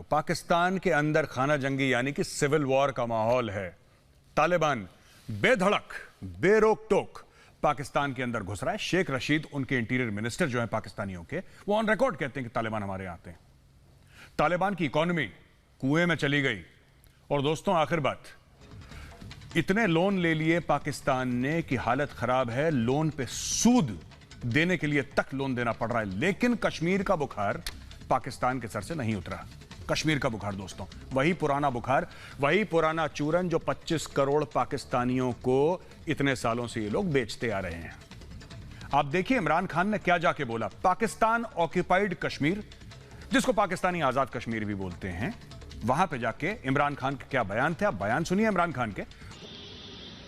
को। पाकिस्तान के अंदर खाना जंगी यानी कि सिविल वॉर का माहौल है। तालिबान बेधड़क बेरोक टोक पाकिस्तान के अंदर घुस रहा है। शेख रशीद उनके इंटीरियर मिनिस्टर जो हैं पाकिस्तानियों के, वो ऑन रिकॉर्ड कहते हैं कि तालिबान हमारे यहाँ आते हैं। तालिबान की इकॉनमी कुएं में चली गई। और दोस्तों आखिर बात, इतने लोन ले लिए पाकिस्तान ने कि हालत खराब है। लोन पे सूद देने के लिए तक लोन देना पड़ रहा है। लेकिन कश्मीर का बुखार पाकिस्तान के सर से नहीं उतरा। कश्मीर का बुखार दोस्तों, वही पुराना बुखार, वही पुराना चूरन जो 25 करोड़ पाकिस्तानियों को इतने सालों से ये लोग बेचते आ रहे हैं। आप देखिए इमरान खान ने क्या जाके बोला। पाकिस्तान ऑक्यूपाइड कश्मीर, जिसको पाकिस्तानी आजाद कश्मीर भी बोलते हैं, वहां पे जाके इमरान खान के क्या बयान थे। आप बयान सुनिए इमरान खान के।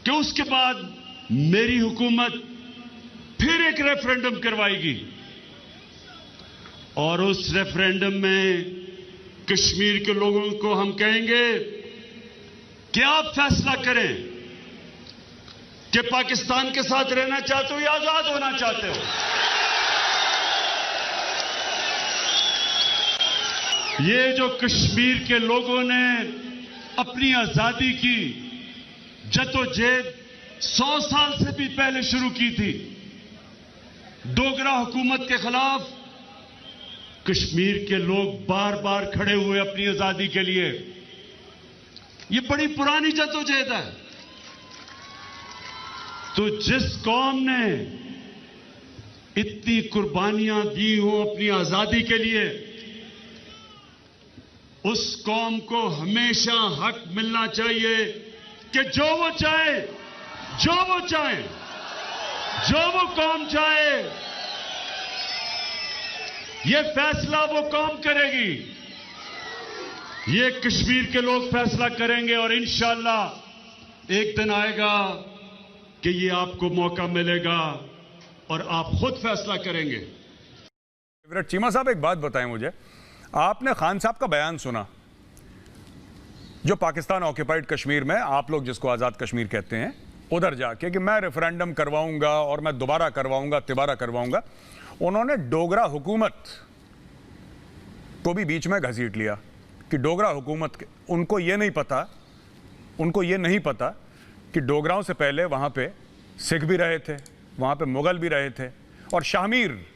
कि उसके बाद मेरी हुकूमत फिर एक रेफरेंडम करवाएगी और उस रेफरेंडम में कश्मीर के लोगों को हम कहेंगे कि आप फैसला करें कि पाकिस्तान के साथ रहना चाहते हो या आजाद होना चाहते हो। ये जो कश्मीर के लोगों ने अपनी आजादी की जद्दोजहद 100 साल से भी पहले शुरू की थी, डोगरा हुकूमत के खिलाफ कश्मीर के लोग बार बार खड़े हुए अपनी आजादी के लिए। ये बड़ी पुरानी जद्दोजहद है। तो जिस कौम ने इतनी कुर्बानियां दी हो अपनी आजादी के लिए, उस कौम को हमेशा हक मिलना चाहिए कि जो वो चाहे, जो वो चाहे, जो वो कौम चाहे, ये फैसला वो कौम करेगी। ये कश्मीर के लोग फैसला करेंगे और इंशाअल्लाह एक दिन आएगा कि ये आपको मौका मिलेगा और आप खुद फैसला करेंगे। चीमा साहब एक बात बताएं मुझे, आपने खान साहब का बयान सुना जो पाकिस्तान ऑक्यूपाइड कश्मीर में, आप लोग जिसको आजाद कश्मीर कहते हैं, उधर जाके कि मैं रेफरेंडम करवाऊंगा और मैं दोबारा करवाऊंगा, तिबारा करवाऊंगा। उन्होंने डोगरा हुकूमत को भी बीच में घसीट लिया कि डोगरा हुकूमत के, उनको ये नहीं पता कि डोगराओं से पहले वहां पे सिख भी रहे थे, वहां पे मुगल भी रहे थे। और शाहमीर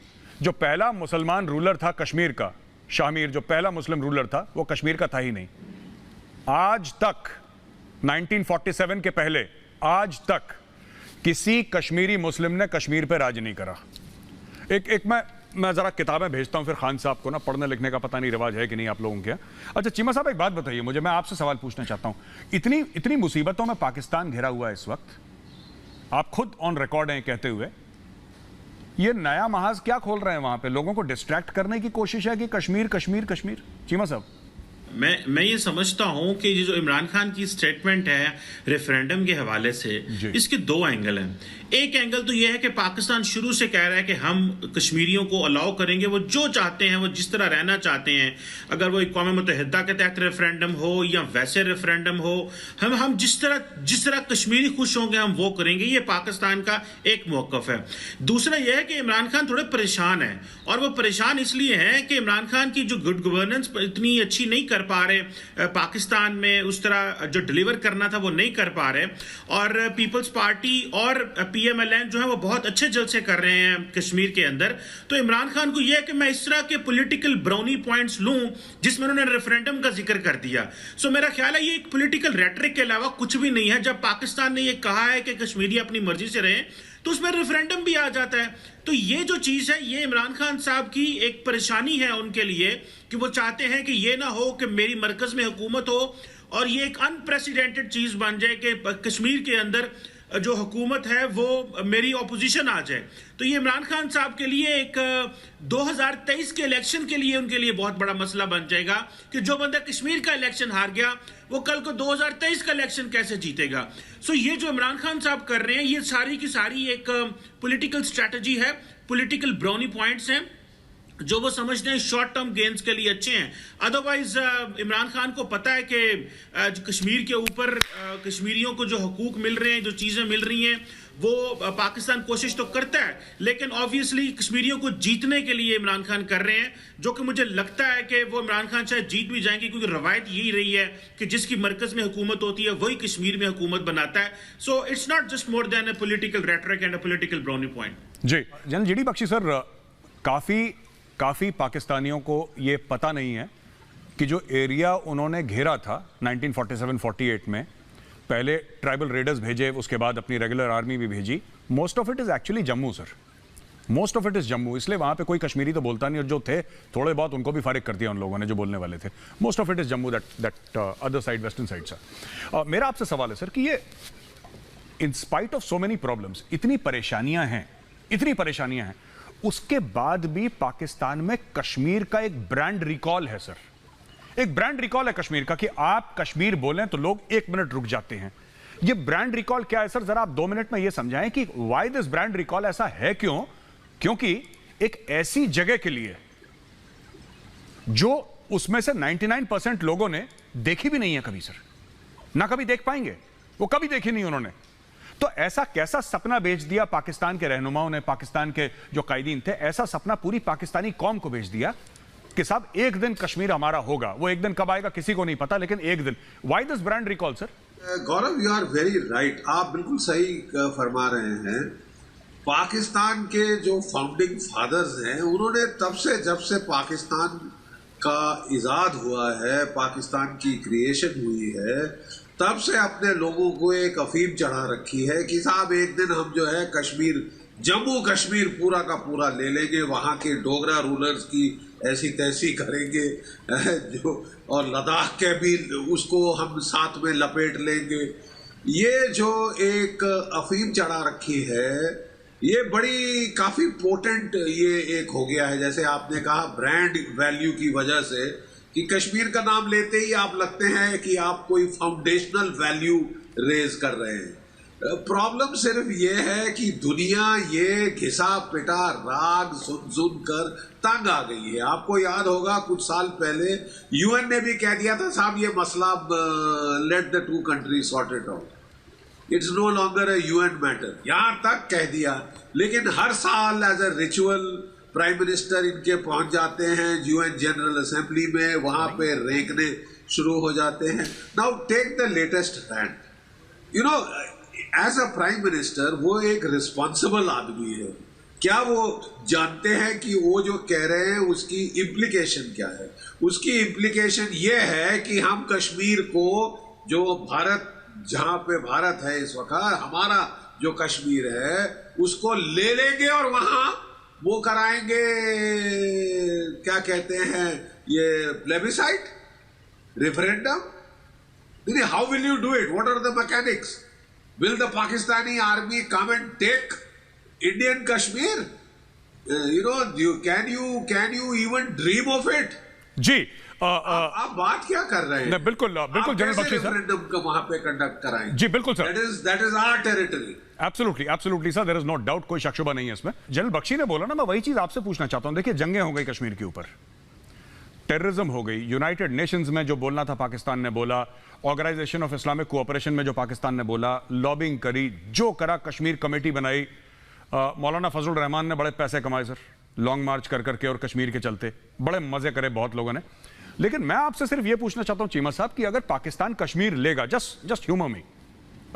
जो पहला मुसलमान रूलर था कश्मीर का, शाहमीर जो पहला मुस्लिम रूलर था, वो कश्मीर का था ही नहीं। आज तक 1947 के पहले आज तक किसी कश्मीरी मुस्लिम ने कश्मीर पे राज नहीं करा। एक मैं जरा किताबें भेजता हूं फिर खान साहब को ना, पढ़ने लिखने का पता नहीं रिवाज है कि नहीं आप लोगों के। अच्छा चीमा साहब एक बात बताइए मुझे, मैं आपसे सवाल पूछना चाहता हूं। इतनी मुसीबतों में पाकिस्तान घिरा हुआ है इस वक्त, आप खुद ऑन रिकॉर्ड हैं कहते हुए, ये नया महाज क्या खोल रहे हैं वहां पे? लोगों को डिस्ट्रैक्ट करने की कोशिश है कि कश्मीर कश्मीर कश्मीर। चीमा साहब, मैं ये समझता हूं कि ये जो इमरान खान की स्टेटमेंट है रेफरेंडम के हवाले से, इसके दो एंगल हैं। एक एंगल तो ये है कि पाकिस्तान शुरू से कह रहा है कि हम कश्मीरियों को अलाउ करेंगे, वो जो चाहते हैं, वो जिस तरह रहना चाहते हैं, अगर वो अक़वाम मुत्तहिदा के तहत रेफरेंडम हो या वैसे रेफरेंडम हो, हम जिस तरह कश्मीरी खुश होंगे हम वो करेंगे। ये पाकिस्तान का एक मौक़िफ़ है। दूसरा यह है कि इमरान खान थोड़े परेशान है, और वो परेशान इसलिए हैं कि इमरान खान की जो गुड गवर्नेंस इतनी अच्छी नहीं कर पा रहे पाकिस्तान में, उस तरह जो डिलीवर करना था वो नहीं कर पा रहे। और पीपल्स पार्टी और PMLN जो है वो बहुत अच्छे जलसे कर रहे हैं कश्मीर के अंदर। तो इमरान खान को यह है कि मैं इस तरह के पॉलिटिकल ब्राउनी पॉइंट्स लूं जिसमें उन्होंने रेफरेंडम का जिक्र कर दिया। सो मेरा ख्याल है ये एक पॉलिटिकल रेटरिक के अलावा कुछ भी नहीं है। जब पाकिस्तान ने ये कहा है कि कश्मीरी अपनी मर्जी से रहें, तो उसमें रेफरेंडम भी आ जाता है। तो ये जो चीज है, ये इमरान खान साहब की एक परेशानी है उनके लिए, कि वो चाहते हैं कि ये ना हो कि मेरी मरकज में हुकूमत हो और ये एक अनप्रेसिडेंटेड चीज बन जाए कि कश्मीर के अंदर जो हुकूमत है वो मेरी ऑपोजिशन आ जाए। तो ये इमरान खान साहब के लिए एक 2023 के इलेक्शन के लिए उनके लिए बहुत बड़ा मसला बन जाएगा कि जो बंदा कश्मीर का इलेक्शन हार गया वो कल को 2023 का इलेक्शन कैसे जीतेगा। सो ये जो इमरान खान साहब कर रहे हैं, ये सारी की सारी एक पॉलिटिकल स्ट्रैटेजी है, पॉलिटिकल ब्राउनी पॉइंट्स हैं। जो वो समझते हैं शॉर्ट टर्म गेन्स के लिए अच्छे हैं। अदरवाइज इमरान खान को पता है कि कश्मीर के ऊपर कश्मीरियों को जो हकूक मिल रहे हैं, जो चीज़ें मिल रही हैं, वो पाकिस्तान कोशिश तो करता है, लेकिन ऑब्वियसली कश्मीरियों को जीतने के लिए इमरान खान कर रहे हैं, जो कि मुझे लगता है कि वो इमरान खान शायद जीत भी जाएंगे, क्योंकि रवायत यही रही है कि जिसकी मरकज में हुकूमत होती है वही कश्मीर में हुकूमत बनाता है। So it's not just more than a political rhetoric and a political brownie point. जी जनरल जीडी बख्शी सर, काफी पाकिस्तानियों को ये पता नहीं है कि जो एरिया उन्होंने घेरा था 1947-48 में, पहले ट्राइबल रेडर्स भेजे, उसके बाद अपनी रेगुलर आर्मी भी भेजी, most of it is actually Jammu sir, most of it is Jammu. इसलिए वहां पे कोई कश्मीरी तो बोलता नहीं, और जो थे थोड़े बहुत उनको भी फारिग कर दिया उन लोगों ने जो बोलने वाले थे। Most of it is Jammu, that other side, western side sir. मेरा आपसे सवाल है सर कि ये in spite of so many problems, इतनी परेशानियां हैं, उसके बाद भी पाकिस्तान में कश्मीर का एक ब्रांड रिकॉल है सर, एक ब्रांड रिकॉल है कश्मीर का कि आप कश्मीर बोलें तो लोग 1 मिनट रुक जाते हैं। ये ब्रांड रिकॉल क्या है सर, जरा आप 2 मिनट में ये समझाएं कि व्हाई दिस ब्रांड रिकॉल ऐसा है क्यों? क्योंकि एक ऐसी जगह के लिए जो उसमें से 99% लोगों ने देखी भी नहीं है कभी सर, ना कभी देख पाएंगे, वो कभी देखी नहीं उन्होंने। तो ऐसा कैसा सपना बेच दिया पाकिस्तान के रहनुमाओं ने, पाकिस्तान के जो कायदीन थे, ऐसा सपना पूरी पाकिस्तानी कौम को बेच दिया कि साहब एक दिन कश्मीर हमारा होगा। वो एक दिन कब आएगा किसी को नहीं पता, लेकिन एक दिन। Why this brand recall sir? Gaurav, you are very right, आप बिल्कुल सही फरमा रहे हैं। पाकिस्तान के जो फाउंडिंग फादर्स हैं, उन्होंने जब से पाकिस्तान का इजाद हुआ है, पाकिस्तान की क्रिएशन हुई है, तब से अपने लोगों को एक अफीम चढ़ा रखी है कि साहब एक दिन हम जो है कश्मीर, जम्मू कश्मीर पूरा का पूरा ले लेंगे, वहाँ के डोगरा रूलर्स की ऐसी तैसी करेंगे जो, और लद्दाख के भी उसको हम साथ में लपेट लेंगे। ये जो एक अफीम चढ़ा रखी है, ये बड़ी काफ़ी पोटेंट ये एक हो गया है। जैसे आपने कहा ब्रांड वैल्यू की वजह से कि कश्मीर का नाम लेते ही आप लगते हैं कि आप कोई फाउंडेशनल वैल्यू रेज कर रहे हैं। प्रॉब्लम सिर्फ ये है कि दुनिया ये घिसा पिटा राग सुन कर तंग आ गई है। आपको याद होगा कुछ साल पहले यूएन ने भी कह दिया था साहब ये मसला let the 2 countries sort it out, it's no longer a UN matter, यहां तक कह दिया। लेकिन हर साल as a ritual prime minister इनके पहुंच जाते हैं यूएन जनरल असेंबली में, वहां पे रेंकने शुरू हो जाते हैं। Now take the latest rank, you know, as a prime minister वो एक रिस्पॉन्सिबल आदमी है। क्या वो जानते हैं कि वो जो कह रहे हैं उसकी इम्प्लीकेशन क्या है? उसकी इम्प्लीकेशन ये है कि हम कश्मीर को, जो भारत, जहां पे भारत है इस वक्त, हमारा जो कश्मीर है उसको ले लेंगे और वहां वो कराएंगे, क्या कहते हैं ये, plebiscite, referendum. How will you do it? What are the mechanics? Will the Pakistani army come and take Indian Kashmir? Can you even dream of it? जी आप बात क्या कर रहे हैं? बिल्कुल जनरल बख्शी सर, रेफरेंडम का वहां पे कंडक्ट कराएंगे? जी बिल्कुल sir, that is our territory. Absolutely sir, there is no doubt, कोई शक शुबा नहीं है इसमें। जनरल बख्शी ने बोला ना, मैं वही चीज आपसे पूछना चाहता हूं। देखिए, जंगें हो गई कश्मीर के ऊपर, टेररिज्म हो गई, यूनाइटेड नेशंस में जो बोलना था पाकिस्तान ने बोला, ऑर्गेनाइजेशन ऑफ इस्लामिक कोऑपरेशन में जो पाकिस्तान ने बोला, लॉबिंग करी, जो करा, कश्मीर कमेटी बनाई, मौलाना फजल रहमान ने बड़े पैसे कमाए सर, लॉन्ग मार्च कर करके और कश्मीर के चलते बड़े मजे करे बहुत लोगों ने। लेकिन मैं आपसे सिर्फ ये पूछना चाहता हूं चीमा साहब कि अगर पाकिस्तान कश्मीर लेगा, जस्ट ह्यूमर मी,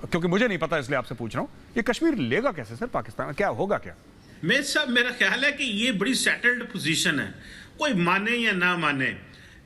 क्योंकि मुझे नहीं पता इसलिए आपसे पूछ रहा हूं, ये कश्मीर लेगा कैसे सर पाकिस्तान? क्या होगा क्या? मेरा ख्याल है कि ये बड़ी सेटल्ड पोजीशन है, कोई माने या ना माने,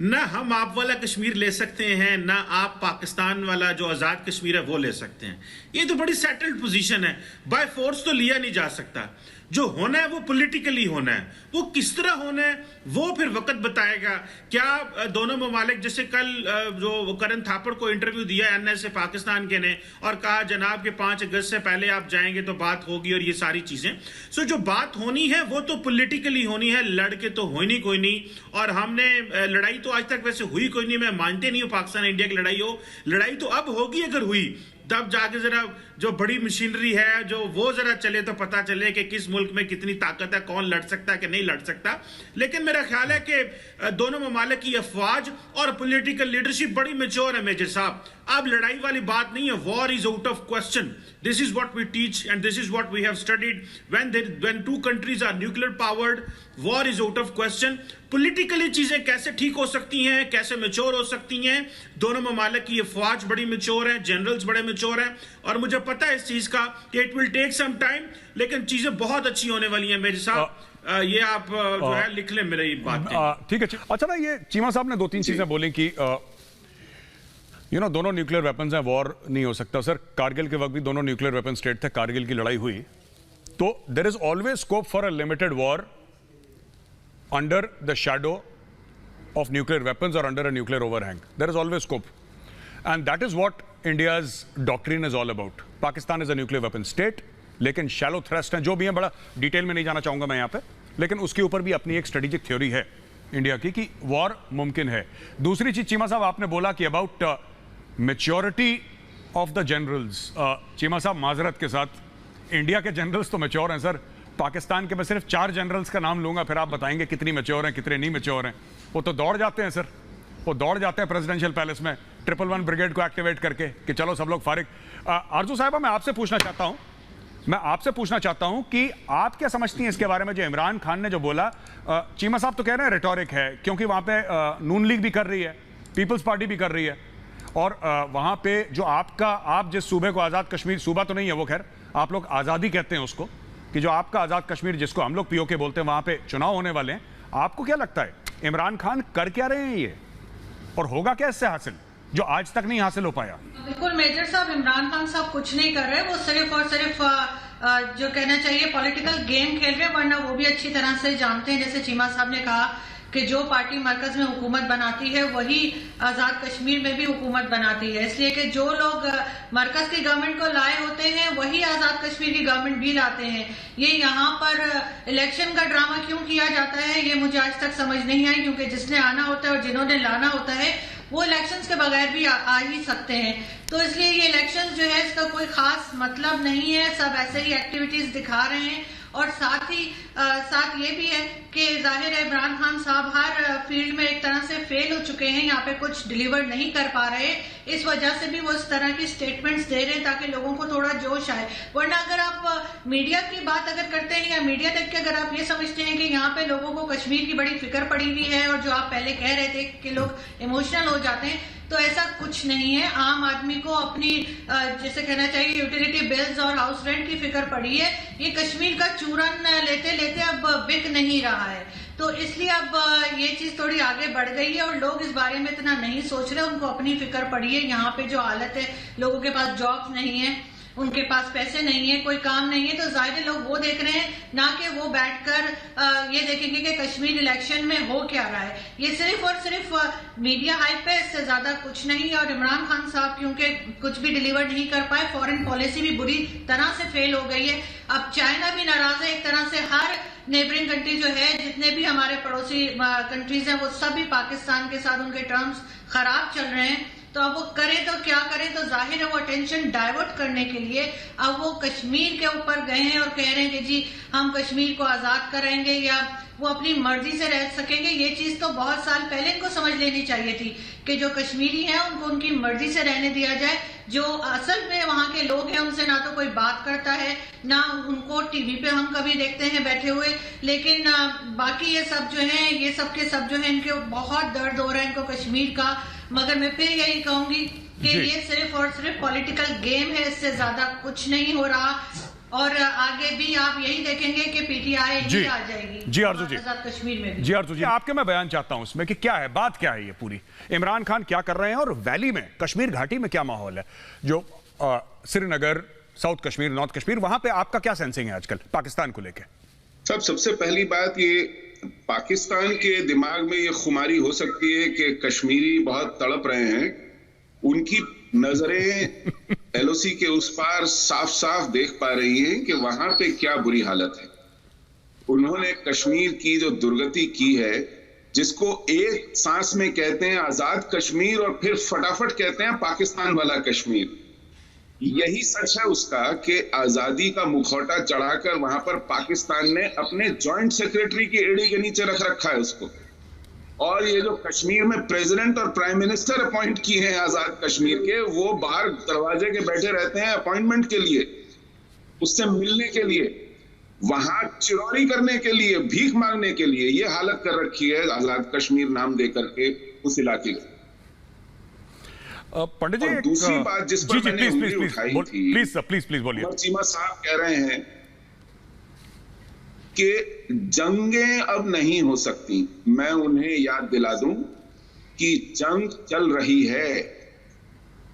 ना हम आप वाला कश्मीर ले सकते हैं, ना आप पाकिस्तान वाला जो आज़ाद कश्मीर है वो ले सकते हैं। ये तो बड़ी सेटल्ड पोजीशन है, बाय फोर्स तो लिया नहीं जा सकता। जो होना है वो पॉलिटिकली होना है, वो किस तरह होना है वो फिर वक्त बताएगा। क्या दोनों ममालिक, जैसे कल जो करण थापड़ को इंटरव्यू दिया एनएसए पाकिस्तान के ने और कहा जनाब के 5 अगस्त से पहले आप जाएंगे तो बात होगी और ये सारी चीजें। सो जो बात होनी है वो तो पॉलिटिकली होनी है, लड़ के तो हो नहीं कोई नहीं। और हमने लड़ाई तो आज तक वैसे हुई कोई नहीं, मैं मानते नहीं हूँ पाकिस्तान इंडिया की लड़ाई हो, लड़ाई तो अब होगी अगर हुई। तब जाके जरा जो बड़ी मशीनरी है जो वो जरा चले तो पता चले कि किस मुल्क में कितनी ताकत है, कौन लड़ सकता है कि नहीं लड़ सकता। लेकिन मेरा ख्याल है कि दोनों ममालिक की अफवाज और पॉलिटिकल लीडरशिप बड़ी मैच्योर है मेजर साहब। अब लड़ाई वाली बात नहीं है, war is out of question. This is what we teach and this is what we have studied. When two countries are nuclear powered, war is out of question. Politically चीजें कैसे ठीक हो सकती हैं, कैसे मैच्योर हो सकती हैं, दोनों ममालिक की अफवाज बड़ी मैच्योर है, जनरल्स बड़े मैच्योर हैं, और मुझे पता है इस चीज का कि it will take some time, लेकिन चीजें बहुत अच्छी होने वाली हैं मेरे साहब। ये आप जो है लिख लें मेरी बात। ठीक है। अच्छा ना, ये चीमा साहब ने 2-3 चीजें बोली कि दोनों न्यूक्लियर वेपन्स हैं, वॉर नहीं हो सकता। सर, कारगिल के वक्त भी दोनों न्यूक्लियर वेपन स्टेट थे, कारगिल की लड़ाई हुई, तो there is always scope for a limited war under the shadow of nuclear weapons or under a nuclear overhang. There is always scope. And that is what India's doctrine is all about. Pakistan is a nuclear weapon state, लेकिन shallow thrust हैं, जो भी हैं, बड़ा detail में नहीं जाना चाहूंगा मैं यहाँ पे, लेकिन उसके ऊपर भी अपनी एक स्ट्रेटेजिक थ्योरी है इंडिया की कि वॉर मुमकिन है। दूसरी चीज चीमा साहब आपने बोला कि about maturity of the generals. Cheema साहब माजरत के साथ, इंडिया के जनरल्स तो मैच्योर हैं सर, पाकिस्तान के मैं सिर्फ 4 जनरल्स का नाम लूंगा, फिर आप बताएंगे कितनी मैच्योर हैं कितने नहीं मैच्योर हैं। वो तो दौड़ जाते हैं सर, वो दौड़ जाते हैं प्रेसिडेंशियल पैलेस में 111 ब्रिगेड को एक्टिवेट करके कि चलो सब लोग फारिग। आरजू साहिबा, मैं आपसे पूछना चाहता हूं कि आप क्या समझती हैं इसके बारे में, जो इमरान खान ने जो बोला। चीमा साहब तो कह रहे हैं रेटोरिक है, क्योंकि वहां पे नून लीग भी कर रही है, पीपल्स पार्टी भी कर रही है, और वहां पे जो आप जिस सूबे को आजाद कश्मीर, सूबा तो नहीं है वो, खैर आप लोग आजादी कहते हैं उसको, कि जो आपका आजाद कश्मीर जिसको हम लोग पीओके बोलते हैं, वहां पे चुनाव होने वाले हैं। आपको क्या लगता है इमरान खान कर क्या रहे हैं ये, और होगा क्या इससे हासिल जो आज तक नहीं हासिल हो पाया? बिल्कुल मेजर साहब, इमरान खान साहब कुछ नहीं कर रहे, वो सिर्फ और सिर्फ जो कहना चाहिए पॉलिटिकल गेम खेल रहे हैं, वरना वो भी अच्छी तरह से जानते हैं, जैसे चीमा साहब ने कहा कि जो पार्टी मरकज में हुकूमत बनाती है वही आजाद कश्मीर में भी हुकूमत बनाती है, इसलिए कि जो लोग मरकज की गवर्नमेंट को लाए होते हैं वही आजाद कश्मीर की गवर्नमेंट भी लाते हैं। ये यहाँ पर इलेक्शन का ड्रामा क्यों किया जाता है ये मुझे आज तक समझ नहीं आई, क्योंकि जिसने आना होता है और जिन्होंने लाना होता है वो इलेक्शंस के बगैर भी आ ही सकते हैं। तो इसलिए ये इलेक्शंस जो है इसका कोई खास मतलब नहीं है, सब ऐसे ही एक्टिविटीज दिखा रहे हैं। और साथ ये भी है कि जाहिर है इमरान खान साहब हर फील्ड में एक तरह से फेल हो चुके हैं, यहाँ पे कुछ डिलीवर नहीं कर पा रहे, इस वजह से भी वो इस तरह की स्टेटमेंट्स दे रहे हैं ताकि लोगों को थोड़ा जोश आए। वरना अगर आप मीडिया की बात अगर करते हैं या मीडिया देख के अगर आप ये समझते हैं कि यहाँ पे लोगों को कश्मीर की बड़ी फिक्र पड़ी हुई है, और जो आप पहले कह रहे थे कि लोग इमोशनल हो जाते हैं, तो ऐसा कुछ नहीं है। आम आदमी को अपनी जैसे कहना चाहिए यूटिलिटी बिल्स और हाउस रेंट की फिक्र पड़ी है। ये कश्मीर का चूरन लेते लेते अब बिक नहीं रहा है, तो इसलिए अब ये चीज थोड़ी आगे बढ़ गई है और लोग इस बारे में इतना नहीं सोच रहे, उनको अपनी फिक्र पड़ी है। यहाँ पे जो हालत है, लोगों के पास जॉब्स नहीं है, उनके पास पैसे नहीं है, कोई काम नहीं है, तो जाहिर लोग वो देख रहे हैं, ना कि वो बैठकर ये देखेंगे कि कश्मीर इलेक्शन में हो क्या रहा है। ये सिर्फ और सिर्फ मीडिया हाइप है, इससे ज्यादा कुछ नहीं। और इमरान खान साहब क्योंकि कुछ भी डिलीवर नहीं कर पाए, फॉरेन पॉलिसी भी बुरी तरह से फेल हो गई है। अब चाइना भी नाराज है एक तरह से, हर नेबरिंग कंट्री जो है, जितने भी हमारे पड़ोसी कंट्रीज हैं, वो सभी पाकिस्तान के साथ उनके टर्म्स खराब चल रहे हैं। तो अब वो करें तो क्या करें, तो जाहिर है वो अटेंशन डाइवर्ट करने के लिए अब वो कश्मीर के ऊपर गए हैं और कह रहे हैं कि जी हम कश्मीर को आजाद करेंगे या वो अपनी मर्जी से रह सकेंगे। ये चीज तो बहुत साल पहले इनको समझ लेनी चाहिए थी कि जो कश्मीरी हैं उनको उनकी मर्जी से रहने दिया जाए। जो असल में वहां के लोग हैं उनसे ना तो कोई बात करता है, ना उनको टीवी पे हम कभी देखते हैं बैठे हुए, लेकिन बाकी ये सब जो है, ये सब के सब जो है, इनके बहुत दर्द हो रहा है इनको कश्मीर का। मगर मैं फिर यही कहूंगी कि ये सिर्फ और सिर्फ पॉलिटिकल गेम है, इससे ज्यादा कुछ नहीं हो रहा। और आगे भी आप यही देखेंगे कि पीटीआई ही आ जाएगी। जी आरजू जी, कश्मीर में भी। जी आरजू जी, आपके मैं बयान चाहता हूं इसमें कि क्या है, बात क्या है ये पूरी, इमरान खान क्या कर रहे हैं और वैली में, कश्मीर घाटी में क्या माहौल है, जो श्रीनगर, साउथ कश्मीर, नॉर्थ कश्मीर, वहां पे आपका क्या सेंसिंग है आजकल पाकिस्तान को लेकर? सबसे पहली बात, ये पाकिस्तान के दिमाग में ये खुमारी हो सकती है कि कश्मीरी बहुत तड़प रहे हैं, उनकी नजरें एलओसी के उस पार साफ साफ देख पा रही हैं कि वहां पे क्या बुरी हालत है। उन्होंने कश्मीर की जो दुर्गति की है, जिसको एक सांस में कहते हैं आजाद कश्मीर और फिर फटाफट कहते हैं पाकिस्तान वाला कश्मीर, यही सच है उसका कि आजादी का मुखौटा चढ़ाकर वहां पर पाकिस्तान ने अपने जॉइंट सेक्रेटरी की एड़ी के नीचे रख रखा है उसको। और ये जो कश्मीर में प्रेसिडेंट और प्राइम मिनिस्टर अपॉइंट किए हैं आजाद कश्मीर के, वो बाहर दरवाजे के बैठे रहते हैं अपॉइंटमेंट के लिए, उससे मिलने के लिए, वहां चिरौरी करने के लिए, भीख मांगने के लिए। ये हालत कर रखी है आजाद कश्मीर नाम देकर के उस इलाके की। पंडित जी, दूसरी बात जिस पर मैंने उंगली उठाई थी, प्लीज बोलिए। चीमा साहब कह रहे हैं कि जंगें अब नहीं हो सकती। मैं उन्हें याद दिला दूं कि जंग चल रही है।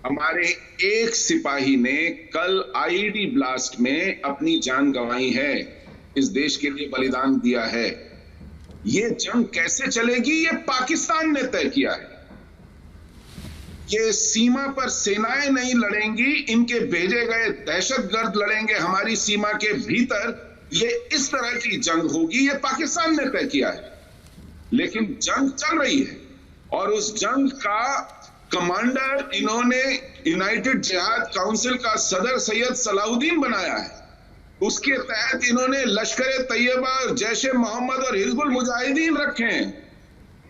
हमारे एक सिपाही ने कल आईईडी ब्लास्ट में अपनी जान गंवाई है, इस देश के लिए बलिदान दिया है। ये जंग कैसे चलेगी, ये पाकिस्तान ने तय किया है। ये सीमा पर सेनाएं नहीं लड़ेंगी, इनके भेजे गए दहशतगर्द लड़ेंगे हमारी सीमा के भीतर। ये इस तरह की जंग होगी, ये पाकिस्तान ने तय किया है। लेकिन जंग चल रही है और उस जंग का कमांडर इन्होंने यूनाइटेड जिहाद काउंसिल का सदर सैयद सलाहुद्दीन बनाया है। उसके तहत इन्होंने लश्कर तैयबा, जैश ए मोहम्मद और हिजबुल मुजाहिदीन रखे हैं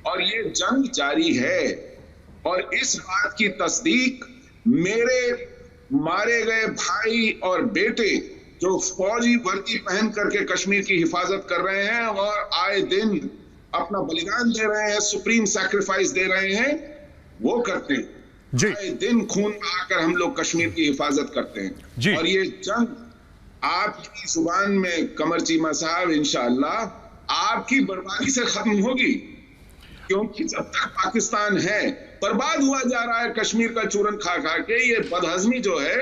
और ये जंग जारी है। और इस बात की तस्दीक मेरे मारे गए भाई और बेटे जो फौजी वर्दी पहन करके कश्मीर की हिफाजत कर रहे हैं और आए दिन अपना बलिदान दे रहे हैं, सुप्रीम सैक्रिफाइस दे रहे हैं, वो करते हैं। आए दिन खून बहाकर हम लोग कश्मीर की हिफाजत करते हैं। और ये जंग आपकी जुबान में कमर चीमा साहब इंशाअल्लाह आपकी बर्बादी से खत्म होगी, क्योंकि जब तक पाकिस्तान है बर्बाद हुआ जा रहा है कश्मीर का चूरन खा खा के। ये बदहजमी जो है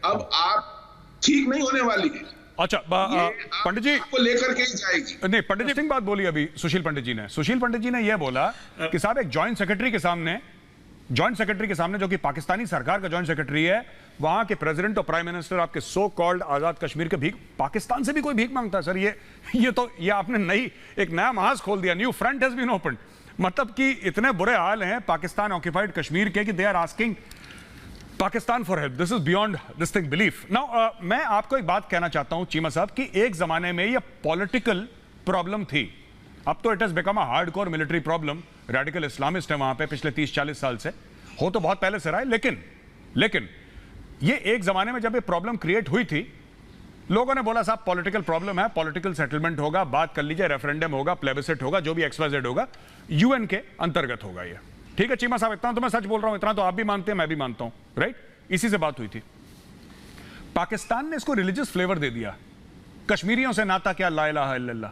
अब आप ठीक नहीं होने वाली है। अच्छा पंडित जी को लेकर के जाएगी। नहीं, पंडित जी सिंह बात बोली अभी सुशील पंडित जी ने यह बोला कि साहब एक जॉइंट सेक्रेटरी के सामने जो कि पाकिस्तानी सरकार का जॉइंट सेक्रेटरी है, वहां के प्रेसिडेंट और प्राइम मिनिस्टर आपके सो कॉल्ड आजाद कश्मीर के भीख, पाकिस्तान से भी कोई भीख मांगता है सर? ये आपने एक नया महाज खोल दिया, new front has been opened. मतलब कि इतने बुरे हाल हैं पाकिस्तान ऑक्यूपाइड कश्मीर के कि they are asking Pakistan for help. This is beyond this thing belief. Now मैं आपको एक बात कहना चाहता हूं चीमा साहब कि एक जमाने में यह पॉलिटिकल प्रॉब्लम थी, अब तो it has become a hardcore military problem. Radical Islamist है वहां पे पिछले 30-40 साल से, हो तो बहुत पहले से रहा है, लेकिन ये एक जमाने में जब ये प्रॉब्लम क्रिएट हुई थी, लोगों ने बोला साहब पॉलिटिकल प्रॉब्लम है, पॉलिटिकल सेटलमेंट होगा, बात कर लीजिए, रेफरेंडम होगा, प्लेबिसिट होगा, जो भी XYZ होगा, यूएन के अंतर्गत होगा ये। ठीक है चीमा साहब, इतना तो मैं सच बोल रहा हूं, इतना तो आप भी मानते हैं, मैं भी मानता हूं, राइट? इसी से बात हुई थी। पाकिस्तान ने इसको रिलीजियस फ्लेवर दे दिया, कश्मीरियों से नाता क्या, ला इलाहा इल्लल्लाह,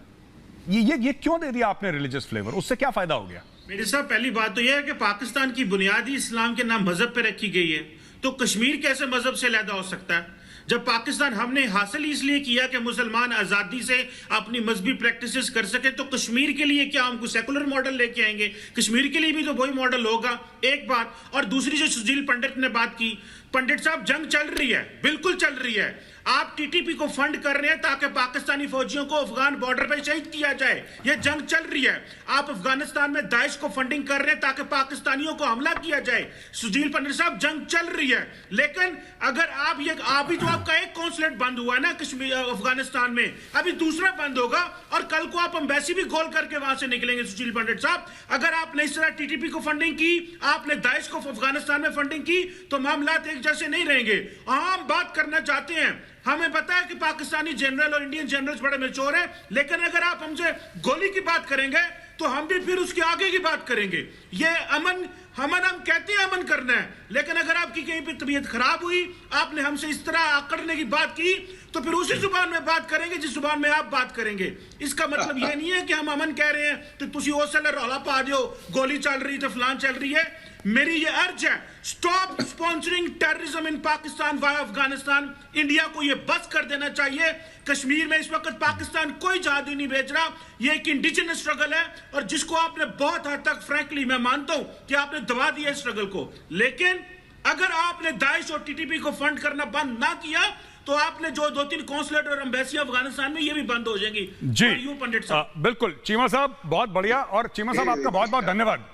ये क्यों दे दिया आपने रिलीजियस फ्लेवर? उससे क्या फायदा हो गया? मेरे साहब पहली बात तो यह है कि पाकिस्तान की बुनियादी इस्लाम के नाम मजहब पे रखी गई है, तो कश्मीर कैसे मजहब से अलहदा हो सकता है? जब पाकिस्तान हमने हासिल इसलिए किया कि मुसलमान आजादी से अपनी मजहबी प्रैक्टिसेस कर सके, तो कश्मीर के लिए क्या हम कोई सेकुलर मॉडल लेके आएंगे? कश्मीर के लिए भी तो वही मॉडल होगा, एक बात। और दूसरी जो सुशील पंडित ने बात की, पंडित साहब जंग चल रही है, बिल्कुल चल रही है। आप टीटीपी को फंड कर रहे हैं ताकि पाकिस्तानी फौजियों को अफगान बॉर्डर पर शहीद किया जाए, यह जंग चल रही है। आप अफगानिस्तान में दाइश को फंडिंग कर रहे हैं ताकि पाकिस्तानियों को हमला किया जाए। सुशील पंडित साहब जंग चल रही है, लेकिन अगर आप भी तो आपका एक कॉन्सुलेट बंद हुआ है ना कश्मीर अफगानिस्तान में, अभी दूसरा बंद होगा और कल को आप एम्बेसी भी खोल करके वहां से निकलेंगे। सुशील पंडित साहब, अगर आपने इस तरह टीटीपी को फंडिंग की, आपने दाइश को अफगानिस्तान में फंडिंग की, तो मामला एक जैसे नहीं रहेंगे। हम बात करना चाहते हैं, हमें पता है कि पाकिस्तानी जनरल और इंडियन जनरल्स बड़े मैच्योर हैं, लेकिन अगर आप हमसे गोली की बात करेंगे तो हम भी फिर उसके आगे की बात करेंगे। ये अमन हम कहते हैं अमन करना है, लेकिन अगर आपकी कहीं पे तबीयत खराब हुई, आपने हमसे इस तरह आकड़ने की बात की, तो फिर उसी जुबान में बात करेंगे जिस जुबान में आप बात करेंगे। इसका मतलब ये नहीं है कि हम अमन कह रहे हैं तो तुसी ओसले रौला पा दियो, गोली चल रही तो फलान चल रही है। मेरी ये अर्ज है, stop sponsoring terrorism in Pakistan via Afghanistan. India को ये बस कर देना चाहिए। कश्मीर में इस वक्त पाकिस्तान कोई जहादी नहीं भेज रहा, ये एक इंडिजिनस स्ट्रगल है और जिसको आपने बहुत हद तक फ्रैंकली मैं मानता हूं कि आपने दबा दिया स्ट्रगल को। लेकिन अगर आपने दाइश और टीटीपी को फंड करना बंद ना किया तो आपने जो 2-3 कॉन्सुलेट और एम्बेसी अफगानिस्तान में ये भी बंद हो जाएंगी। जी पंडित साहब, बिल्कुल चीमा साहब, बहुत बढ़िया। और चीमा साहब आपका बहुत बहुत धन्यवाद।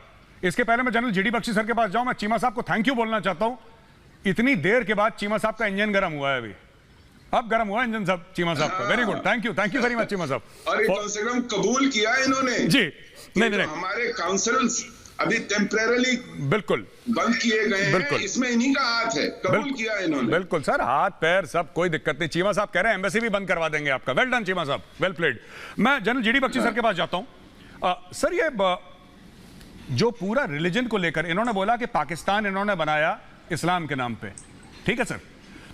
इसके पहले मैं जनरल जीडी बख्शी सर के पास जाऊं, मैं चीमा साहब को थैंक यू बोलना चाहता हूं। इतनी देर के बाद चीमा साहब का इंजन गर्म हुआ है अभी, अब गर्म हुआ इंजन साहब चीमा साहब का। Very good, thank you very much Cheema साहब। और कम से कम कबूल किया इन्होंने जी, नहीं हमारे काउंसिल्स अभी टेम्परेरली बिल्कुल बंद किए गए हैं, इसमें इन्हीं का हाथ है, कबूल किया इन्होंने। बिल्कुल सर, हाथ पैर सब, कोई दिक्कत नहीं। चीमा साहब कह रहे हैं एम्बेसी भी बंद करवा देंगे आपका। वेल डन चीमा साहब, वेल प्लेड। मैं जनरल जीडी बख्शी सर के पास जाता हूं। सर, ये जो पूरा रिलीजन को लेकर इन्होंने बोला कि पाकिस्तान इन्होंने बनाया इस्लाम के नाम पे, ठीक है सर,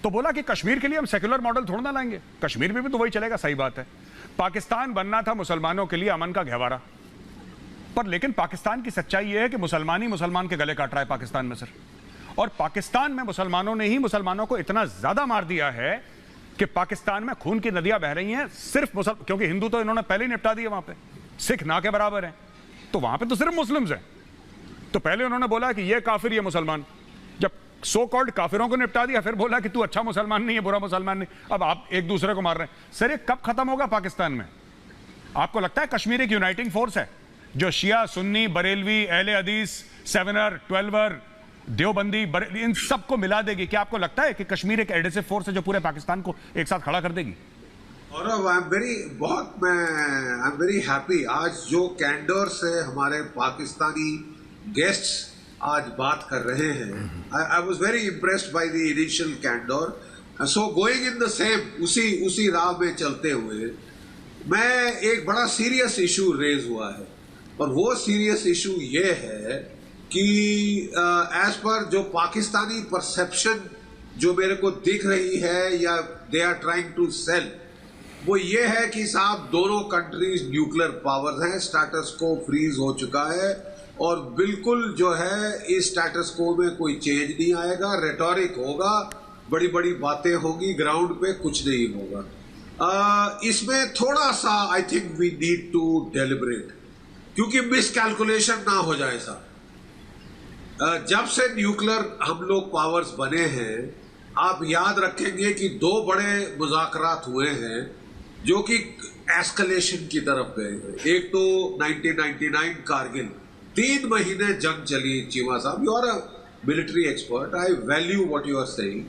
तो बोला कि कश्मीर के लिए हम सेक्युलर मॉडल थोड़ा ना लाएंगे, कश्मीर में भी तो वही चलेगा। सही बात है, पाकिस्तान बनना था मुसलमानों के लिए अमन का गहवारा, पर लेकिन पाकिस्तान की सच्चाई यह है कि मुसलमान ही मुसलमान के गले काट रहा है पाकिस्तान में सर। और पाकिस्तान में मुसलमानों ने ही मुसलमानों को इतना ज्यादा मार दिया है कि पाकिस्तान में खून की नदियां बह रही हैं सिर्फ क्योंकि हिंदू तो इन्होंने पहले ही निपटा दिए वहां पे, सिख ना के बराबर हैं, तो वहां पे तो सिर्फ मुस्लिम्स हैं। तो पहले उन्होंने बोला कि ये काफिर ये मुसलमान, जब सो कॉल्ड काफिरों को निपटा दिया फिर बोला कि तू अच्छा मुसलमान नहीं है बुरा मुसलमान नहीं। अब आप एक दूसरे को मार रहे हैं सर। ये कब खत्म होगा पाकिस्तान में? आपको लगता है कश्मीर एक यूनाइटिंग फोर्स है जो शिया सुन्नी बरेलवी अहले हदीस सेवनर ट्वेल्वर देवबंदी इन सबको मिला देगी? क्या आपको लगता है कि कश्मीर एक एडेसिव फोर्स है जो पूरे पाकिस्तान को एक साथ खड़ा कर देगी? और आई एम वेरी हैप्पी आज जो कैंडर से हमारे पाकिस्तानी गेस्ट्स आज बात कर रहे हैं। I was very impressed by the initial candour. So going in the same उसी राह में चलते हुए मैं एक बड़ा सीरियस इशू रेज हुआ है, और वो सीरियस इशू ये है कि एज पर जो पाकिस्तानी परसेप्शन जो मेरे को दिख रही है या they are trying to sell, वो ये है कि साहब दोनों कंट्रीज न्यूक्लियर पावर्स हैं, स्टेटस को फ्रीज हो चुका है और बिल्कुल जो है इस स्टेटस को में कोई चेंज नहीं आएगा, रेटोरिक होगा, बड़ी बड़ी बातें होगी, ग्राउंड पे कुछ नहीं होगा। इसमें थोड़ा सा I think we need to deliberate, क्योंकि मिसकैलकुलेशन ना हो जाए साहब। जब से न्यूक्लियर हम लोग पावर्स बने हैं, आप याद रखेंगे कि दो बड़े मुज़ाकरात हुए हैं जो कि एस्केलेशन की तरफ गए हैं। एक तो 1999 कारगिल, 3 महीने जंग चली। चीमा साहब, you are a military expert, I value what you are saying.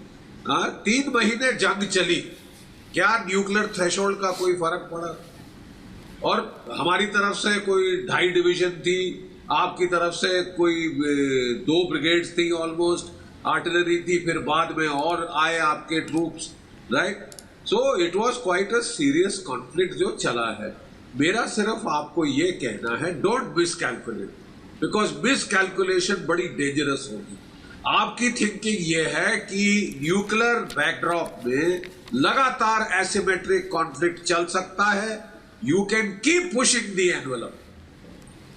3 महीने जंग चली, क्या न्यूक्लियर थ्रेशोल्ड का कोई फर्क पड़ा? और हमारी तरफ से कोई 2.5 डिवीजन थी, आपकी तरफ से कोई 2 ब्रिगेड्स थी ऑलमोस्ट, आर्टिलरी थी, फिर बाद में और आए आपके troops, right? So it was quite a serious conflict जो चला है। मेरा सिर्फ आपको ये कहना है, डोंट मिसकैलकुलेट, बिकॉज मिसकैलकुलेशन बड़ी डेंजरस होगी। आपकी थिंकिंग ये है कि न्यूक्लियर बैकड्रॉप में लगातार एसिमेट्रिक कॉन्फ्लिक्ट चल सकता है, you can keep pushing the envelope.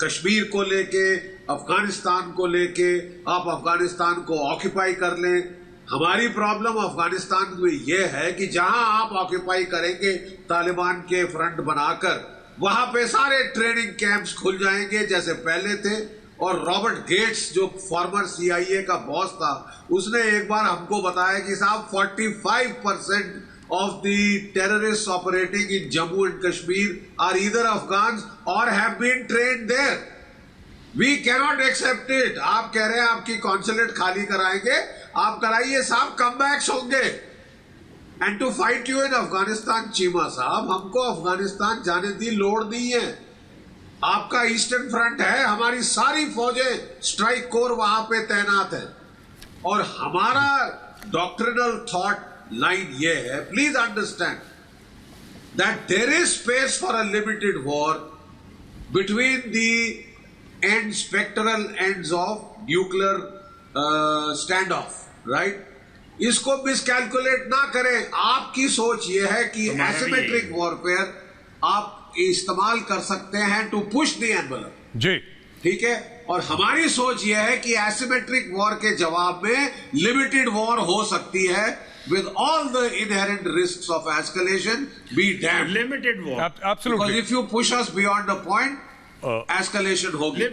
Kashmir को लेके, अफगानिस्तान को लेके, आप अफगानिस्तान को ऑक्यूपाई कर लें। हमारी प्रॉब्लम अफगानिस्तान में यह है कि जहां आप ऑक्यूपाई करेंगे तालिबान के फ्रंट बनाकर, वहां पे सारे ट्रेनिंग कैंप्स खुल जाएंगे जैसे पहले थे। और रॉबर्ट गेट्स जो फॉर्मर CIA का बॉस था, उसने एक बार हमको बताया कि साहब 45% of the terrorists operating in Jammu and Kashmir are either Afghans or have been trained there. We cannot accept it. आप कह रहे हैं आपकी कॉन्सुलेट खाली कराएंगे, आप कराइए साहब, कमबैक्स होंगे। And to fight you in Afghanistan, Cheema साहब, हमको अफगानिस्तान जाने की लोड़ नहीं है। आपका ईस्टर्न फ्रंट है, हमारी सारी फौजें स्ट्राइक कोर वहां पे तैनात है, और हमारा डॉक्ट्रिनल थॉट लाइन ये है, please understand that there is space for a limited war between the and spectral ends of nuclear stand off, right? इसको मिसकैलकुलेट ना करें। आपकी सोच ये है कि एसिमेट्रिक वॉरफेयर आप इस्तेमाल कर सकते हैं टू पुश द एनवेलप जी, ठीक है? और हमारी सोच यह है कि एसिमेट्रिक वॉर के जवाब में लिमिटेड वॉर हो सकती है with all the inherent risks of escalation. Be damned. Limited war. Absolutely. Because if you push us beyond the point, escalation होगी।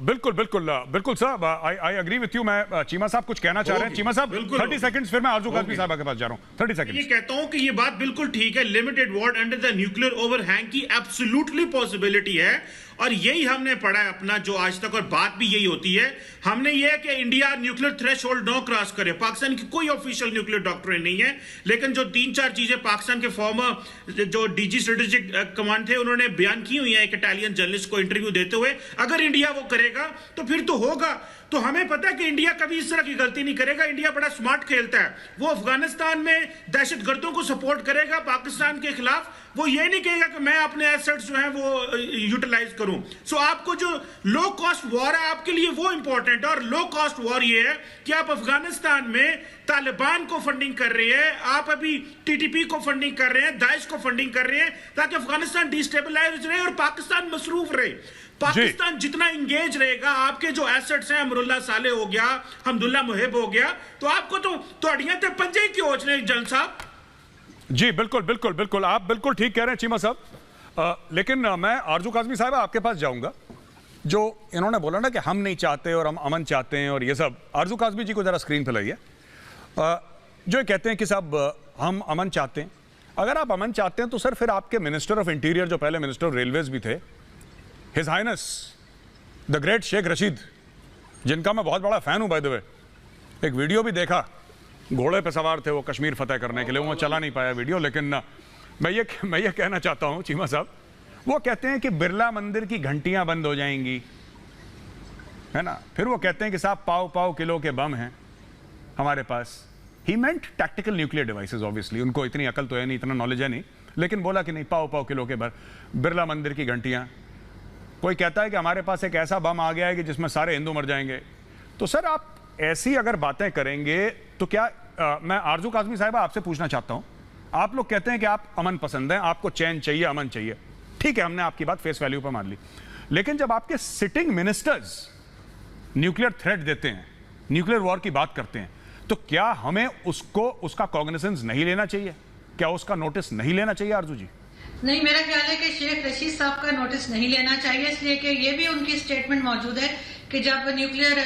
बिल्कुल साहब, I agree with you। मैं चीमा साहब कुछ कहना चाह रहे हैं। चीमा साहब 30 सेकंड्स, फिर मैं आरजू काजमी साहब के पास जा रहा हूँ। 30 सेकंड्स। ये कहता हूं कि ये बात बिल्कुल ठीक है, limited war under the nuclear overhang की एब्सोल्युटली पॉसिबिलिटी है, और यही हमने पढ़ा है अपना जो आज तक, और बात भी यही होती है। हमने ये कि इंडिया न्यूक्लियर थ्रेशोल्ड नो क्रॉस करे। पाकिस्तान की कोई ऑफिशियल न्यूक्लियर डॉक्ट्रिन नहीं है, लेकिन जो 3-4 चीजें पाकिस्तान के फॉर्मर जो डीजी स्ट्रेटेजिक कमांड थे उन्होंने बयान की हुई है एक इटालियन जर्नलिस्ट को इंटरव्यू देते हुए, अगर इंडिया वो करेगा तो फिर तो होगा। तो हमें पता है कि इंडिया कभी इस तरह की गलती नहीं करेगा। इंडिया बड़ा स्मार्ट खेलता है, वो अफगानिस्तान में दहशतगर्दों को सपोर्ट करेगा पाकिस्तान के खिलाफ। वो ये नहीं कहेगा कि मैं अपने एसेट्स जो हैं वो यूटिलाइज करूं। सो आपको जो लो कॉस्ट वॉर है आपके लिए वो इंपॉर्टेंट है, और लो कॉस्ट वॉर ये है कि आप अफगानिस्तान में तालिबान को फंडिंग कर रहे हैं, आप अभी टीटीपी को फंडिंग कर रहे हैं, दाइश को फंडिंग कर रहे हैं, ताकि अफगानिस्तान डिस्टेबलाइज रहे और पाकिस्तान मसरूफ रहे। पाकिस्तान जितना इंगेज रहेगा, आपके जो एसेट्स हैं, अमरुल्ला साले हो गया, हमदुल्ला मुहिब हो गया, तो आपको तो अड़ियां ते पंजे की ओचने जन साहब। जी बिल्कुल बिल्कुल बिल्कुल, आप बिल्कुल ठीक कह रहे हैं चीमा साहब। लेकिन मैं आरजू काज़मी साहब आपके पास जाऊंगा। जो इन्होंने बोला ना कि हम नहीं चाहते और हम अमन चाहते हैं और ये सब, आरजू काज़मी जी को जरा स्क्रीन पर लाइए। जो ये कहते हैं कि साहब हम अमन चाहते हैं, अगर आप अमन चाहते हैं तो सर फिर आपके मिनिस्टर ऑफ इंटीरियर जो पहले मिनिस्टर ऑफ रेलवेज भी थे, his highness the great Sheikh Rashid, जिनका मैं बहुत बड़ा फैन हूं बाय द वे, एक वीडियो भी देखा, घोड़े पे सवार थे वो कश्मीर फतेह करने के लिए, वो चला नहीं पाया वीडियो। लेकिन मैं ये कहना चाहता हूं चीमा साहब, वो कहते हैं कि बिरला मंदिर की घंटियां बंद हो जाएंगी, है ना। फिर वो कहते हैं कि साहब पाव किलो के बम हैं हमारे पास। ही मेंट टैक्टिकल न्यूक्लियर डिवाइसेस, ऑब्वियसली उनको इतनी अकल तो है नहीं, इतना नॉलेज है नहीं, लेकिन बोला कि नहीं पाव किलो के बिरला मंदिर की घंटियां। कोई कहता है कि हमारे पास एक ऐसा बम आ गया है कि जिसमें सारे हिंदू मर जाएंगे। तो सर आप ऐसी अगर बातें करेंगे तो क्या मैं आरजू काज़मी साहब आपसे पूछना चाहता हूं, आप लोग कहते हैं कि आप अमन पसंद हैं, आपको चैन चाहिए, अमन चाहिए, ठीक है, हमने आपकी बात फेस वैल्यू पर मान ली, लेकिन जब आपके सिटिंग मिनिस्टर्स न्यूक्लियर थ्रेट देते हैं, न्यूक्लियर वॉर की बात करते हैं, तो क्या हमें उसका कॉग्निजेंस नहीं लेना चाहिए? क्या उसका नोटिस नहीं लेना चाहिए आरजू जी? नहीं, मेरा ख्याल है कि शेख रशीद साहब का नोटिस नहीं लेना चाहिए, इसलिए कि ये भी उनकी स्टेटमेंट मौजूद है कि जब न्यूक्लियर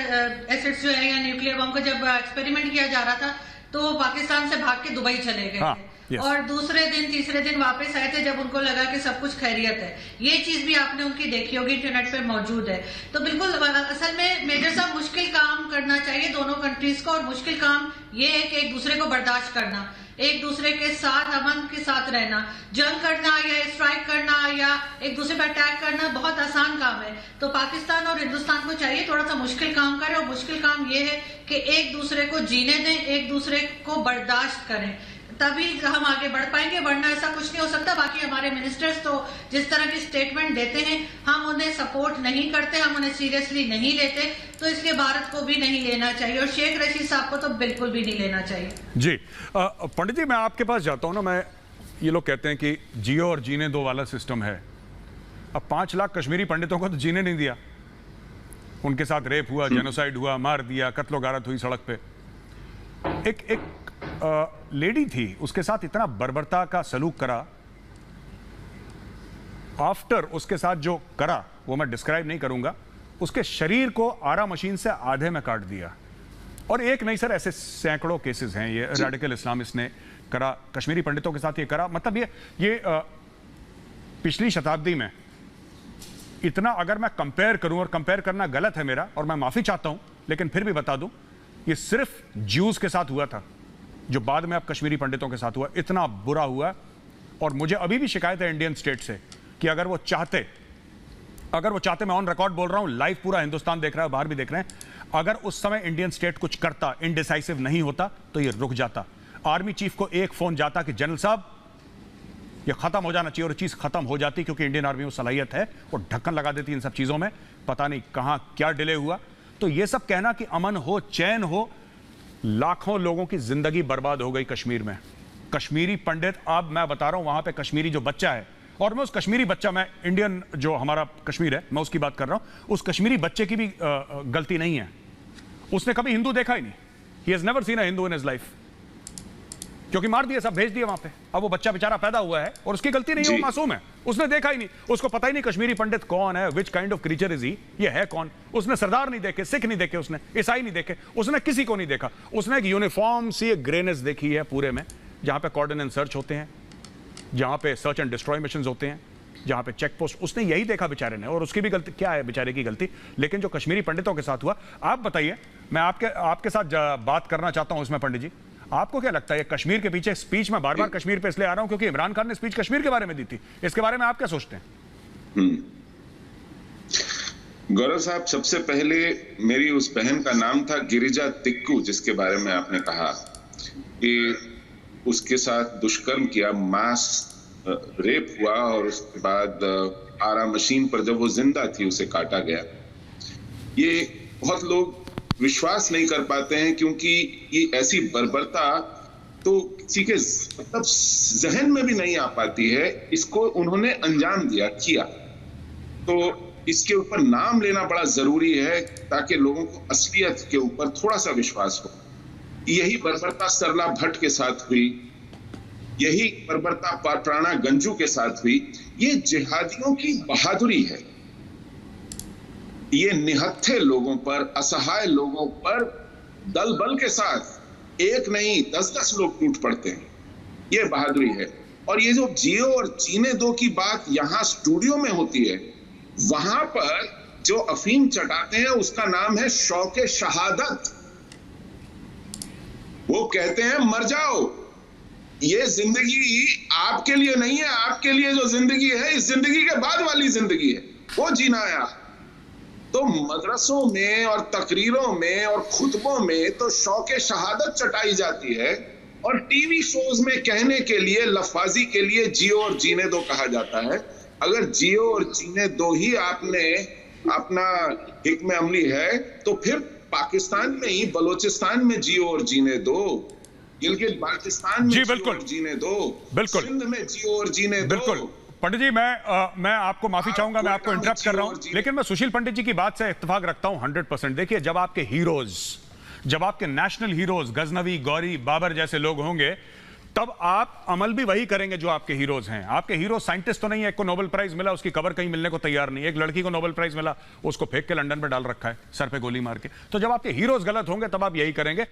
एसिड्स जो है या न्यूक्लियर बम का जब एक्सपेरिमेंट किया जा रहा था तो वो पाकिस्तान से भाग के दुबई चले गए थे, और दूसरे दिन तीसरे दिन वापस आए थे जब उनको लगा कि सब कुछ खैरियत है। ये चीज भी आपने उनकी देखी होगी, इंटरनेट पे मौजूद है। तो बिल्कुल असल में मेजर साहब मुश्किल काम करना चाहिए दोनों कंट्रीज को, और मुश्किल काम ये है कि एक दूसरे को बर्दाश्त करना, एक दूसरे के साथ अमन के साथ रहना। जंग करना या स्ट्राइक करना या एक दूसरे पर अटैक करना बहुत आसान काम है। तो पाकिस्तान और हिंदुस्तान को चाहिए थोड़ा सा मुश्किल काम करें, और मुश्किल काम ये है कि एक दूसरे को जीने दें, एक दूसरे को बर्दाश्त करें, तभी हम आगे बढ़ पाएंगे, वरना ऐसा कुछ नहीं हो सकता। बाकी हमारे मिनिस्टर्स तो जिस तरह की स्टेटमेंट देते हैं हम उन्हें सपोर्ट नहीं करते, हम उन्हें सीरियसली नहीं लेते, तो इसलिए भारत को भी नहीं लेना चाहिए और शेख रशीद साहब को तो बिल्कुल भी नहीं लेना चाहिए। जी पंडित जी, मैं आपके पास जाता हूं ना, ये लोग कहते हैं कि जियो और जीने दो वाला सिस्टम है। अब 5 लाख कश्मीरी पंडितों को तो जीने नहीं दिया, उनके साथ रेप हुआ, जेनोसाइड हुआ, मार दिया, कत्लो गारत हुई सड़क पे। एक लेडी थी, उसके साथ इतना बर्बरता का सलूक करा, आफ्टर उसके साथ जो करा वो मैं डिस्क्राइब नहीं करूंगा, उसके शरीर को आरा मशीन से आधे में काट दिया। और एक नहीं सर, ऐसे सैकड़ों केसेस हैं, ये रेडिकल इस्लामिस्ट ने करा, कश्मीरी पंडितों के साथ ये करा। मतलब ये पिछली शताब्दी में इतना, अगर मैं कंपेयर करूं, और कंपेयर करना गलत है मेरा और मैं माफी चाहता हूं, लेकिन फिर भी बता दूं, ये सिर्फ ज्यूज के साथ हुआ था, जो बाद में अब कश्मीरी पंडितों के साथ हुआ, इतना बुरा हुआ। और मुझे अभी भी शिकायत है इंडियन स्टेट से कि अगर वो चाहते, मैं ऑन रिकॉर्ड बोल रहा हूं, लाइव पूरा हिंदुस्तान देख रहा है, बाहर भी देख रहे हैं, अगर उस समय इंडियन स्टेट कुछ करता, इनडिसाइसिव नहीं होता, तो ये रुक जाता। आर्मी चीफ को एक फोन जाता कि जनरल साहब ये खत्म हो जाना चाहिए, और चीज खत्म हो जाती, क्योंकि इंडियन आर्मी में सलाहियत है, वो ढक्कन लगा देती इन सब चीजों में। पता नहीं कहां क्या डिले हुआ। तो ये सब कहना कि अमन हो, चैन हो, लाखों लोगों की जिंदगी बर्बाद हो गई कश्मीर में। कश्मीरी पंडित, अब मैं बता रहा हूं, वहां पे कश्मीरी जो बच्चा है, और मैं उस कश्मीरी बच्चा, मैं इंडियन जो हमारा कश्मीर है मैं उसकी बात कर रहा हूं, उस कश्मीरी बच्चे की भी गलती नहीं है, उसने कभी हिंदू देखा ही नहीं। He has never seen a Hindu in his life, क्योंकि मार दिया, सब भेज दिया वहां पे। अब वो बच्चा बेचारा पैदा हुआ है और उसकी गलती नहीं है, वो मासूम है, उसने देखा ही नहीं, उसको पता ही नहीं कश्मीरी पंडित कौन है, which kind of creature is he, ये है कौन। उसने सरदार नहीं देखे, सिख नहीं देखे, उसने ईसाई नहीं देखे, उसने किसी को नहीं देखा। उसने एक यूनिफॉर्म सी एक ग्रेनेस देखी है पूरे में, जहां पे कॉर्डन एंड सर्च होते हैं, जहां पे सर्च एंड डिस्ट्रॉय मिशंस होते हैं, जहां पे चेक पोस्ट, उसने यही देखा बेचारे ने, और उसकी भी गलती क्या है, बेचारे की गलती। लेकिन जो कश्मीरी पंडितों के साथ हुआ, आप बताइए, मैं आपके साथ बात करना चाहता हूं इसमें। पंडित जी, आपको क्या लगता है कश्मीर के पीछे स्पीच, में बार बार कश्मीर पे इसलिए आ रहा हूं क्योंकि इमरान खान ने स्पीच कश्मीर के बारे में दी थी, इसके बारे में आप क्या सोचते हैं? गौरव साहब, सबसे पहले मेरी उस बहन का नाम था गिरिजा तिक्कू, जिसके बारे में आपने कहा कि उसके साथ दुष्कर्म किया, मास रेप हुआ और उसके बाद आरा मशीन पर जब वो जिंदा थी उसे काटा गया। ये बहुत लोग विश्वास नहीं कर पाते हैं क्योंकि ये ऐसी बर्बरता तो किसी के मतलब जहन में भी नहीं आ पाती है। इसको उन्होंने अंजाम किया, तो इसके ऊपर नाम लेना बड़ा जरूरी है ताकि लोगों को असलियत के ऊपर थोड़ा सा विश्वास हो। यही बर्बरता सरला भट्ट के साथ हुई, यही बर्बरता प्राणा गंजू के साथ हुई। ये जिहादियों की बहादुरी है। ये निहत्थे लोगों पर, असहाय लोगों पर दल बल के साथ एक नहीं 10-10 लोग टूट पड़ते हैं। ये बहादुरी है। और ये जो जियो और जीने दो की बात यहां स्टूडियो में होती है, वहां पर जो अफीम चटाते हैं उसका नाम है शौके शहादत। वो कहते हैं मर जाओ, ये जिंदगी आपके लिए नहीं है, आपके लिए जो जिंदगी है इस जिंदगी के बाद वाली जिंदगी है, वो जीना है आप। तो मदरसों में और तकरीरों में और खुतबों में तो शौके शहादत चटाई जाती है, और टीवी शोज में कहने के लिए, लफाजी के लिए जियो और जीने दो कहा जाता है। अगर जियो और जीने दो ही आपने अपना हिक्म अमली है तो फिर पाकिस्तान में ही बलोचिस्तान में जियो और जीने दो, गिलगित बाल्टिस्तान में जियो और जीने दो, बिल्कुल सिंध में जियो और जीने दो। बिल्कुल पंडित जी, मैं आपको माफी चाहूंगा, मैं आपको इंटरप्ट कर रहा हूं, लेकिन मैं सुशील पंडित जी की बात से इत्तेफाक रखता हूं 100%। देखिए, जब आपके हीरोज, जब आपके नेशनल हीरोज गजनवी, गौरी, बाबर जैसे लोग होंगे, तब आप अमल भी वही करेंगे जो आपके हीरोज हैं। आपके हीरो साइंटिस्ट तो नहीं है, एक को नोबेल प्राइज मिला, उसकी कवर कहीं मिलने को तैयार नहीं। एक लड़की को नोबेल प्राइज मिला, उसको फेंक के लंदन में डाल रखा है, सर पे गोली मार के। तो जब आपके हीरोज गलत होंगे तब आप यही करेंगे।